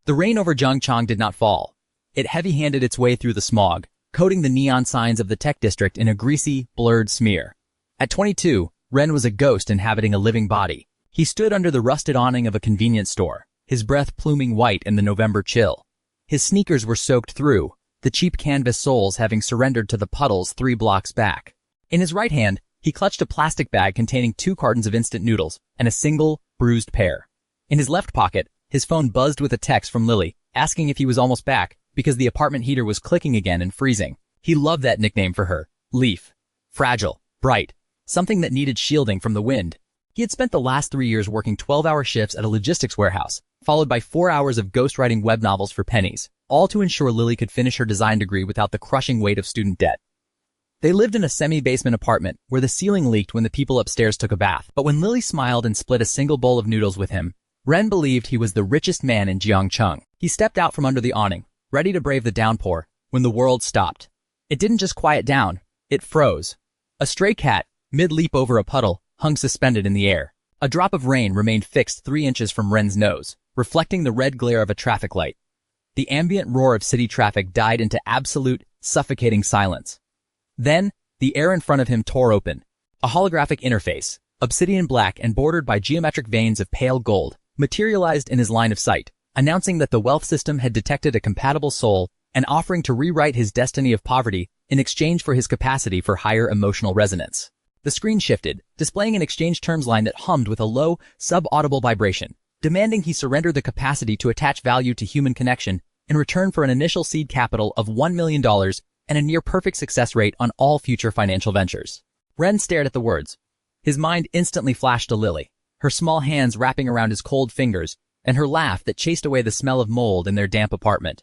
The rain over Zhengchang did not fall. It heavy-handed its way through the smog, coating the neon signs of the tech district in a greasy, blurred smear. At 22, Ren was a ghost inhabiting a living body. He stood under the rusted awning of a convenience store, his breath pluming white in the November chill. His sneakers were soaked through, the cheap canvas soles having surrendered to the puddles 3 blocks back. In his right hand, he clutched a plastic bag containing 2 cartons of instant noodles and a single, bruised pair. In his left pocket, his phone buzzed with a text from Lily, asking if he was almost back because the apartment heater was clicking again and freezing. He loved that nickname for her, Leaf. Fragile, bright, something that needed shielding from the wind. He had spent the last 3 years working 12-hour shifts at a logistics warehouse, followed by 4 hours of ghostwriting web novels for pennies, all to ensure Lily could finish her design degree without the crushing weight of student debt. They lived in a semi-basement apartment where the ceiling leaked when the people upstairs took a bath, but when Lily smiled and split a single bowl of noodles with him, Ren believed he was the richest man in Jiangcheng. He stepped out from under the awning, ready to brave the downpour, when the world stopped. It didn't just quiet down, it froze. A stray cat, mid-leap over a puddle, hung suspended in the air. A drop of rain remained fixed 3 inches from Ren's nose, reflecting the red glare of a traffic light. The ambient roar of city traffic died into absolute, suffocating silence. Then, the air in front of him tore open. A holographic interface, obsidian black and bordered by geometric veins of pale gold, materialized in his line of sight, announcing that the wealth system had detected a compatible soul and offering to rewrite his destiny of poverty in exchange for his capacity for higher emotional resonance. The screen shifted, displaying an exchange terms line that hummed with a low, sub-audible vibration, demanding he surrender the capacity to attach value to human connection in return for an initial seed capital of $1 million and a near-perfect success rate on all future financial ventures. Ren stared at the words. His mind instantly flashed to Lily, her small hands wrapping around his cold fingers, and her laugh that chased away the smell of mold in their damp apartment.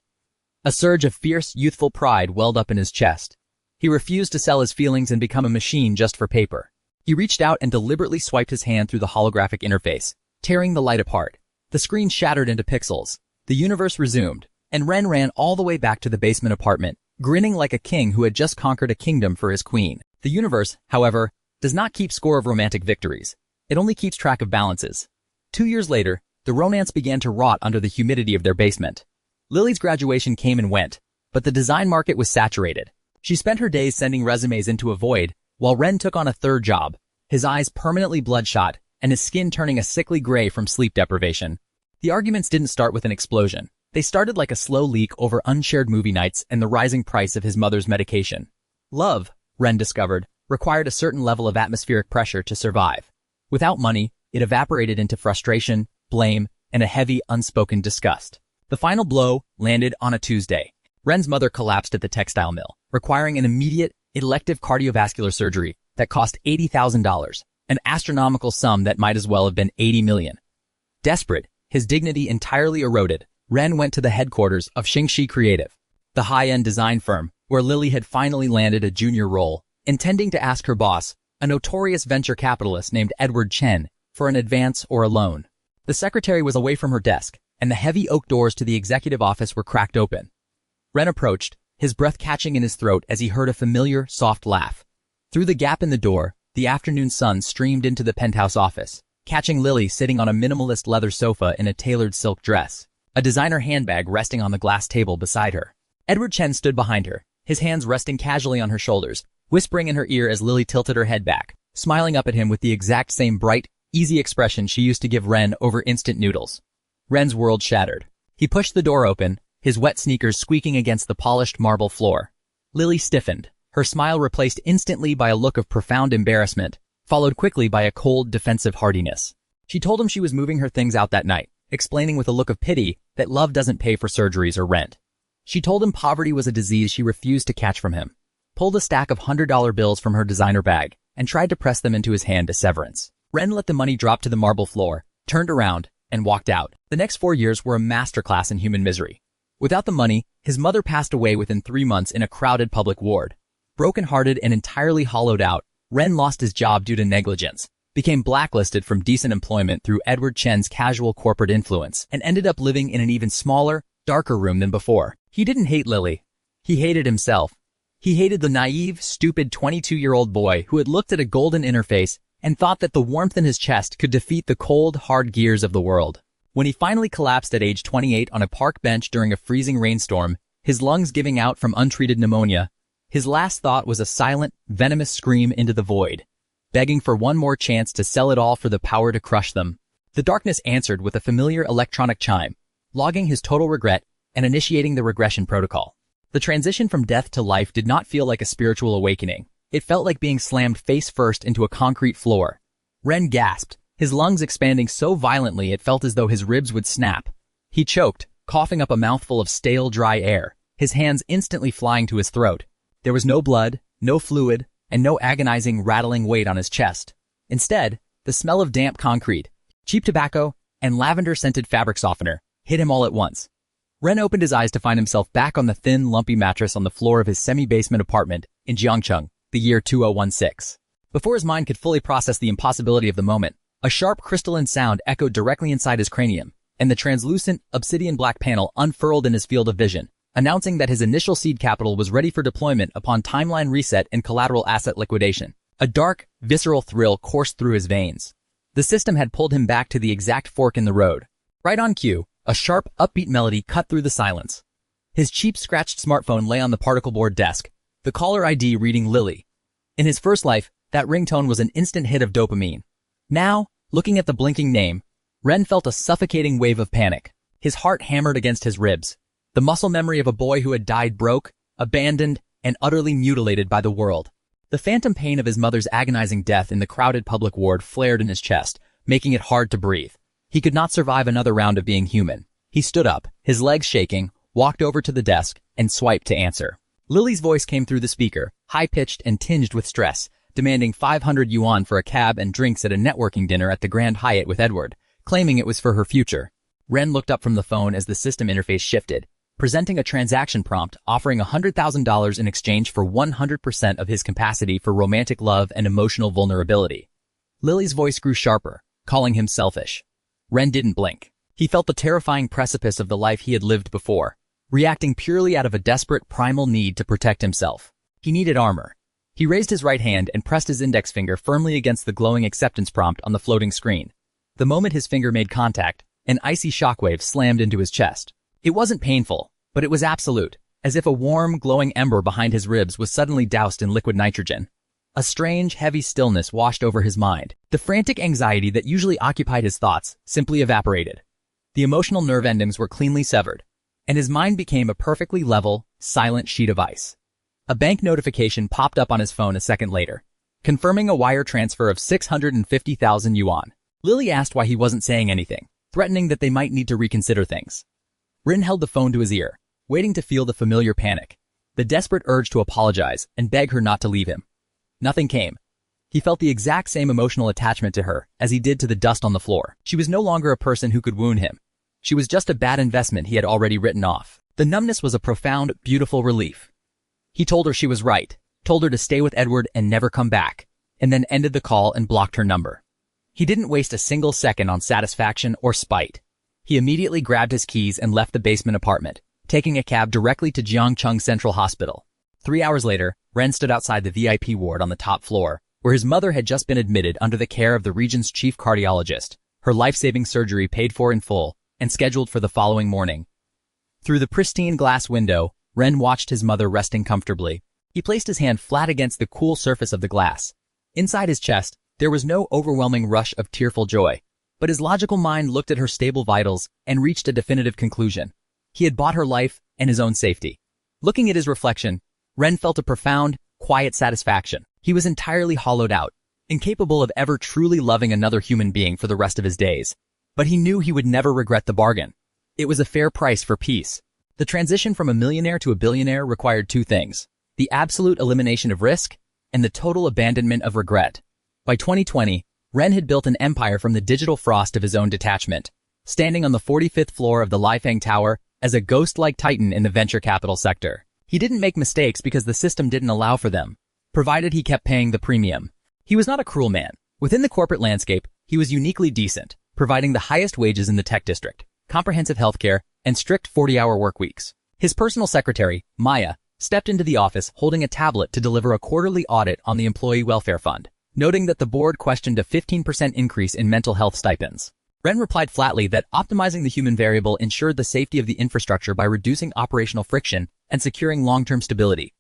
A surge of fierce, youthful pride welled up in his chest. He refused to sell his feelings and become a machine just for paper. He reached out and deliberately swiped his hand through the holographic interface, tearing the light apart. The screen shattered into pixels. The universe resumed, and Ren ran all the way back to the basement apartment, grinning like a king who had just conquered a kingdom for his queen. The universe, however, does not keep score of romantic victories. It only keeps track of balances. 2 years later, the romance began to rot under the humidity of their basement. Lily's graduation came and went, but the design market was saturated. She spent her days sending resumes into a void, while Ren took on a third job, his eyes permanently bloodshot and his skin turning a sickly gray from sleep deprivation. The arguments didn't start with an explosion. They started like a slow leak over unshared movie nights and the rising price of his mother's medication. Love, Ren discovered, required a certain level of atmospheric pressure to survive. Without money, it evaporated into frustration, blame, and a heavy, unspoken disgust. The final blow landed on a Tuesday. Ren's mother collapsed at the textile mill, requiring an immediate, elective cardiovascular surgery that cost $80,000, an astronomical sum that might as well have been $80 million. Desperate, his dignity entirely eroded, Ren went to the headquarters of Xingxi Creative, the high-end design firm where Lily had finally landed a junior role, intending to ask her boss, a notorious venture capitalist named Edward Chen, for an advance or a loan. The secretary was away from her desk, and the heavy oak doors to the executive office were cracked open. Ren approached, his breath catching in his throat as he heard a familiar, soft laugh. Through the gap in the door, the afternoon sun streamed into the penthouse office, catching Lily sitting on a minimalist leather sofa in a tailored silk dress, a designer handbag resting on the glass table beside her. Edward Chen stood behind her, his hands resting casually on her shoulders, whispering in her ear as Lily tilted her head back, smiling up at him with the exact same bright, easy expression she used to give Ren over instant noodles. Ren's world shattered. He pushed the door open, his wet sneakers squeaking against the polished marble floor. Lily stiffened, her smile replaced instantly by a look of profound embarrassment, followed quickly by a cold, defensive heartiness. She told him she was moving her things out that night, explaining with a look of pity that love doesn't pay for surgeries or rent. She told him poverty was a disease she refused to catch from him, pulled a stack of $100 bills from her designer bag, and tried to press them into his hand as severance. Ren let the money drop to the marble floor, turned around, and walked out. The next 4 years were a masterclass in human misery. Without the money, his mother passed away within 3 months in a crowded public ward. Broken-hearted and entirely hollowed out, Ren lost his job due to negligence, became blacklisted from decent employment through Edward Chen's casual corporate influence, and ended up living in an even smaller, darker room than before. He didn't hate Lily. He hated himself. He hated the naive, stupid 22-year-old boy who had looked at a golden interface and thought that the warmth in his chest could defeat the cold, hard gears of the world. When he finally collapsed at age 28 on a park bench during a freezing rainstorm, his lungs giving out from untreated pneumonia, his last thought was a silent, venomous scream into the void, begging for one more chance to sell it all for the power to crush them. The darkness answered with a familiar electronic chime, logging his total regret and initiating the regression protocol. The transition from death to life did not feel like a spiritual awakening. It felt like being slammed face first into a concrete floor. Ren gasped, his lungs expanding so violently it felt as though his ribs would snap. He choked, coughing up a mouthful of stale, dry air, his hands instantly flying to his throat. There was no blood, no fluid, and no agonizing, rattling weight on his chest. Instead, the smell of damp concrete, cheap tobacco, and lavender-scented fabric softener hit him all at once. Ren opened his eyes to find himself back on the thin, lumpy mattress on the floor of his semi-basement apartment in Jiangcheng, the year 2016. Before his mind could fully process the impossibility of the moment, a sharp crystalline sound echoed directly inside his cranium, and the translucent, obsidian-black panel unfurled in his field of vision, announcing that his initial seed capital was ready for deployment upon timeline reset and collateral asset liquidation. A dark, visceral thrill coursed through his veins. The system had pulled him back to the exact fork in the road. Right on cue, a sharp, upbeat melody cut through the silence. His cheap, scratched smartphone lay on the particle board desk, the caller ID reading Lily. In his first life, that ringtone was an instant hit of dopamine. Now, looking at the blinking name, Ren felt a suffocating wave of panic. His heart hammered against his ribs. The muscle memory of a boy who had died broke, abandoned, and utterly mutilated by the world. The phantom pain of his mother's agonizing death in the crowded public ward flared in his chest, making it hard to breathe. He could not survive another round of being human. He stood up, his legs shaking, walked over to the desk, and swiped to answer. Lily's voice came through the speaker, high-pitched and tinged with stress, demanding 500 yuan for a cab and drinks at a networking dinner at the Grand Hyatt with Edward, claiming it was for her future. Ren looked up from the phone as the system interface shifted, presenting a transaction prompt offering $100,000 in exchange for 100% of his capacity for romantic love and emotional vulnerability. Lily's voice grew sharper, calling him selfish. Ren didn't blink. He felt the terrifying precipice of the life he had lived before, reacting purely out of a desperate primal need to protect himself. He needed armor. He raised his right hand and pressed his index finger firmly against the glowing acceptance prompt on the floating screen. The moment his finger made contact, an icy shockwave slammed into his chest. It wasn't painful, but it was absolute, as if a warm, glowing ember behind his ribs was suddenly doused in liquid nitrogen. A strange, heavy stillness washed over his mind. The frantic anxiety that usually occupied his thoughts simply evaporated. The emotional nerve endings were cleanly severed, and his mind became a perfectly level, silent sheet of ice. A bank notification popped up on his phone a second later, confirming a wire transfer of 650,000 yuan. Lily asked why he wasn't saying anything, threatening that they might need to reconsider things. Rin held the phone to his ear, waiting to feel the familiar panic, the desperate urge to apologize and beg her not to leave him. Nothing came. He felt the exact same emotional attachment to her as he did to the dust on the floor. She was no longer a person who could wound him. She was just a bad investment he had already written off. The numbness was a profound, beautiful relief. He told her she was right, told her to stay with Edward and never come back, and then ended the call and blocked her number. He didn't waste a single second on satisfaction or spite. He immediately grabbed his keys and left the basement apartment, taking a cab directly to Jiangcheng Central Hospital. 3 hours later, Ren stood outside the VIP ward on the top floor, where his mother had just been admitted under the care of the region's chief cardiologist, her life-saving surgery paid for in full and scheduled for the following morning. Through the pristine glass window, Ren watched his mother resting comfortably. He placed his hand flat against the cool surface of the glass. Inside his chest, there was no overwhelming rush of tearful joy, but his logical mind looked at her stable vitals and reached a definitive conclusion. He had bought her life and his own safety. Looking at his reflection, Ren felt a profound, quiet satisfaction. He was entirely hollowed out, incapable of ever truly loving another human being for the rest of his days. But he knew he would never regret the bargain. It was a fair price for peace. The transition from a millionaire to a billionaire required two things: the absolute elimination of risk and the total abandonment of regret. By 2020, Ren had built an empire from the digital frost of his own detachment, standing on the 45th floor of the Lifeng Tower as a ghost-like titan in the venture capital sector. He didn't make mistakes because the system didn't allow for them, provided he kept paying the premium. He was not a cruel man. Within the corporate landscape, he was uniquely decent, providing the highest wages in the tech district, comprehensive healthcare, and strict 40-hour work weeks. His personal secretary, Maya, stepped into the office holding a tablet to deliver a quarterly audit on the Employee Welfare Fund, noting that the board questioned a 15% increase in mental health stipends. Ren replied flatly that optimizing the human variable ensured the safety of the infrastructure by reducing operational friction and securing long-term stability.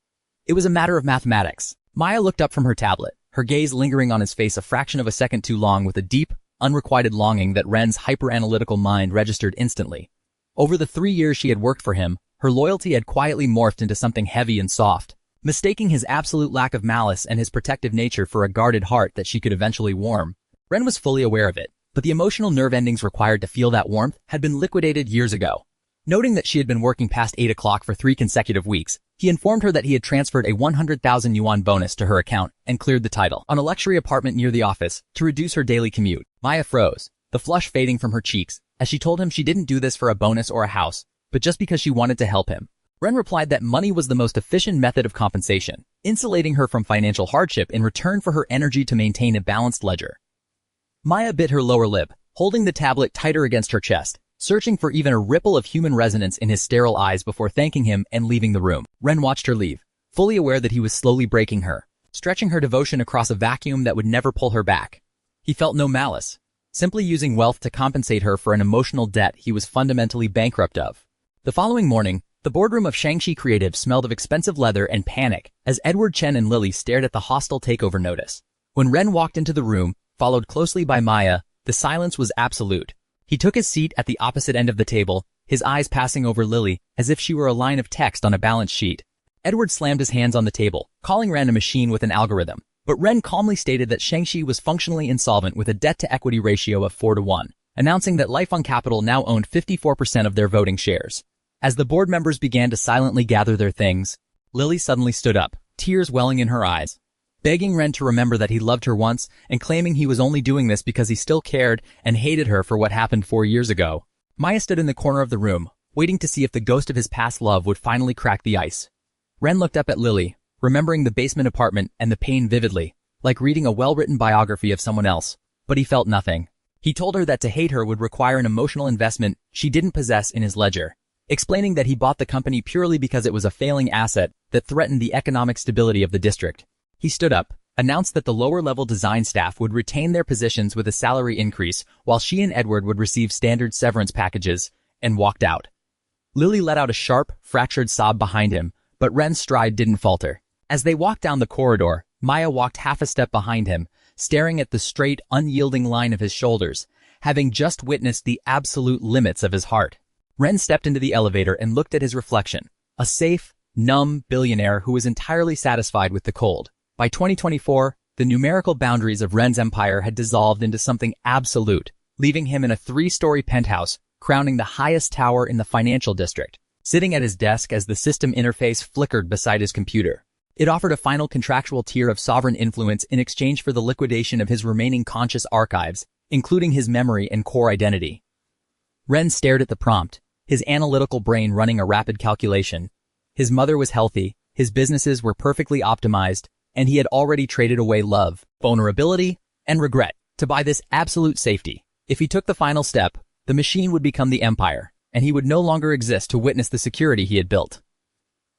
It was a matter of mathematics. Maya looked up from her tablet, her gaze lingering on his face a fraction of a second too long with a deep, unrequited longing that Ren's hyper-analytical mind registered instantly. Over the 3 years she had worked for him, her loyalty had quietly morphed into something heavy and soft. Mistaking his absolute lack of malice and his protective nature for a guarded heart that she could eventually warm, Ren was fully aware of it, but the emotional nerve endings required to feel that warmth had been liquidated years ago. Noting that she had been working past 8 o'clock for 3 consecutive weeks, he informed her that he had transferred a 100,000 yuan bonus to her account and cleared the title on a luxury apartment near the office to reduce her daily commute. Maya froze, the flush fading from her cheeks, as she told him she didn't do this for a bonus or a house, but just because she wanted to help him. Ren replied that money was the most efficient method of compensation, insulating her from financial hardship in return for her energy to maintain a balanced ledger. Maya bit her lower lip, holding the tablet tighter against her chest, searching for even a ripple of human resonance in his sterile eyes before thanking him and leaving the room. Ren watched her leave, fully aware that he was slowly breaking her, stretching her devotion across a vacuum that would never pull her back. He felt no malice, simply using wealth to compensate her for an emotional debt he was fundamentally bankrupt of. The following morning, the boardroom of Shangxi Creative smelled of expensive leather and panic as Edward Chen and Lily stared at the hostile takeover notice. When Ren walked into the room, followed closely by Maya, the silence was absolute. He took his seat at the opposite end of the table, his eyes passing over Lily as if she were a line of text on a balance sheet. Edward slammed his hands on the table, calling Ren a machine with an algorithm, but Ren calmly stated that Shangxi was functionally insolvent with a debt-to-equity ratio of 4-1, announcing that Lifeng Capital now owned 54% of their voting shares. As the board members began to silently gather their things, Lily suddenly stood up, tears welling in her eyes, begging Ren to remember that he loved her once and claiming he was only doing this because he still cared and hated her for what happened 4 years ago. Maya stood in the corner of the room, waiting to see if the ghost of his past love would finally crack the ice. Ren looked up at Lily, remembering the basement apartment and the pain vividly, like reading a well-written biography of someone else, but he felt nothing. He told her that to hate her would require an emotional investment she didn't possess in his ledger, explaining that he bought the company purely because it was a failing asset that threatened the economic stability of the district. He stood up, announced that the lower-level design staff would retain their positions with a salary increase while she and Edward would receive standard severance packages, and walked out. Lily let out a sharp, fractured sob behind him, but Ren's stride didn't falter. As they walked down the corridor, Maya walked half a step behind him, staring at the straight, unyielding line of his shoulders, having just witnessed the absolute limits of his heart. Ren stepped into the elevator and looked at his reflection, a safe, numb billionaire who was entirely satisfied with the cold. By 2024, the numerical boundaries of Ren's empire had dissolved into something absolute, leaving him in a 3-story penthouse, crowning the highest tower in the financial district, sitting at his desk as the system interface flickered beside his computer. It offered a final contractual tier of sovereign influence in exchange for the liquidation of his remaining conscious archives, including his memory and core identity. Ren stared at the prompt, his analytical brain running a rapid calculation. His mother was healthy, his businesses were perfectly optimized, and he had already traded away love, vulnerability, and regret to buy this absolute safety. If he took the final step, the machine would become the empire, and he would no longer exist to witness the security he had built.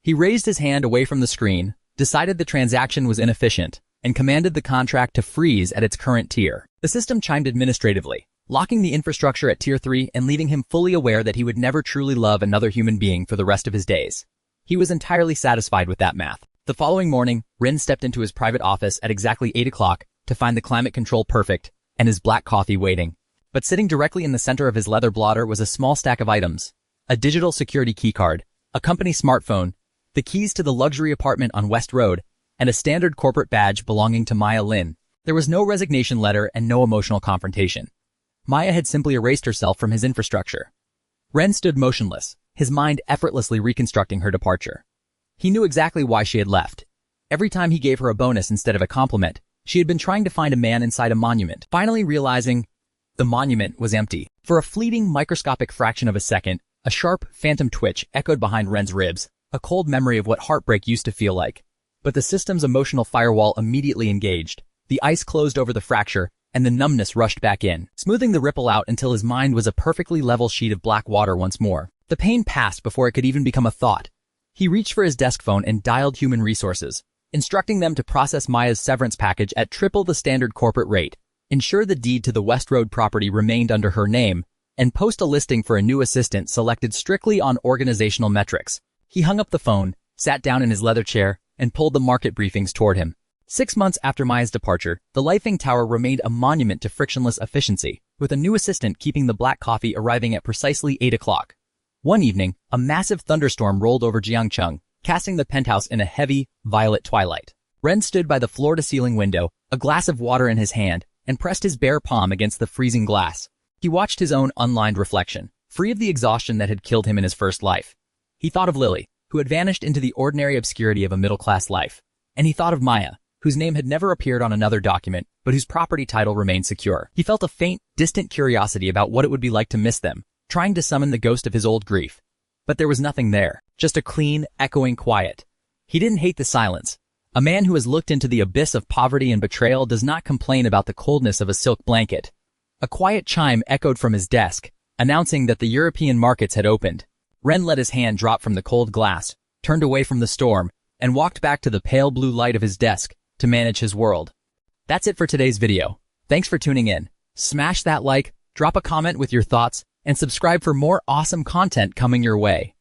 He raised his hand away from the screen, decided the transaction was inefficient, and commanded the contract to freeze at its current tier. The system chimed administratively, locking the infrastructure at Tier 3 and leaving him fully aware that he would never truly love another human being for the rest of his days. He was entirely satisfied with that math. The following morning, Ren stepped into his private office at exactly 8 o'clock to find the climate control perfect and his black coffee waiting. But sitting directly in the center of his leather blotter was a small stack of items, a digital security keycard, a company smartphone, the keys to the luxury apartment on West Road, and a standard corporate badge belonging to Maya Lin. There was no resignation letter and no emotional confrontation. Maya had simply erased herself from his infrastructure. Ren stood motionless, his mind effortlessly reconstructing her departure. He knew exactly why she had left. Every time he gave her a bonus instead of a compliment, she had been trying to find a man inside a monument, finally realizing the monument was empty. For a fleeting microscopic fraction of a second, a sharp, phantom twitch echoed behind Ren's ribs, a cold memory of what heartbreak used to feel like. But the system's emotional firewall immediately engaged. The ice closed over the fracture, and the numbness rushed back in, smoothing the ripple out until his mind was a perfectly level sheet of black water once more. The pain passed before it could even become a thought. He reached for his desk phone and dialed human resources, instructing them to process Maya's severance package at triple the standard corporate rate. ensure the deed to the West Road property remained under her name, and post a listing for a new assistant selected strictly on organizational metrics. He hung up the phone, sat down in his leather chair, and pulled the market briefings toward him. 6 months after Maya's departure, the Lifeng Tower remained a monument to frictionless efficiency, with a new assistant keeping the black coffee arriving at precisely 8 o'clock. One evening, a massive thunderstorm rolled over Jiangcheng, casting the penthouse in a heavy, violet twilight. Ren stood by the floor-to-ceiling window, a glass of water in his hand, and pressed his bare palm against the freezing glass. He watched his own unlined reflection, free of the exhaustion that had killed him in his first life. He thought of Lily, who had vanished into the ordinary obscurity of a middle-class life. And he thought of Maya, whose name had never appeared on another document, but whose property title remained secure. He felt a faint, distant curiosity about what it would be like to miss them, trying to summon the ghost of his old grief. But there was nothing there, just a clean, echoing quiet. He didn't hate the silence. A man who has looked into the abyss of poverty and betrayal does not complain about the coldness of a silk blanket. A quiet chime echoed from his desk, announcing that the European markets had opened. Ren let his hand drop from the cold glass, turned away from the storm, and walked back to the pale blue light of his desk to manage his world. That's it for today's video. Thanks for tuning in. Smash that like, drop a comment with your thoughts, and subscribe for more awesome content coming your way.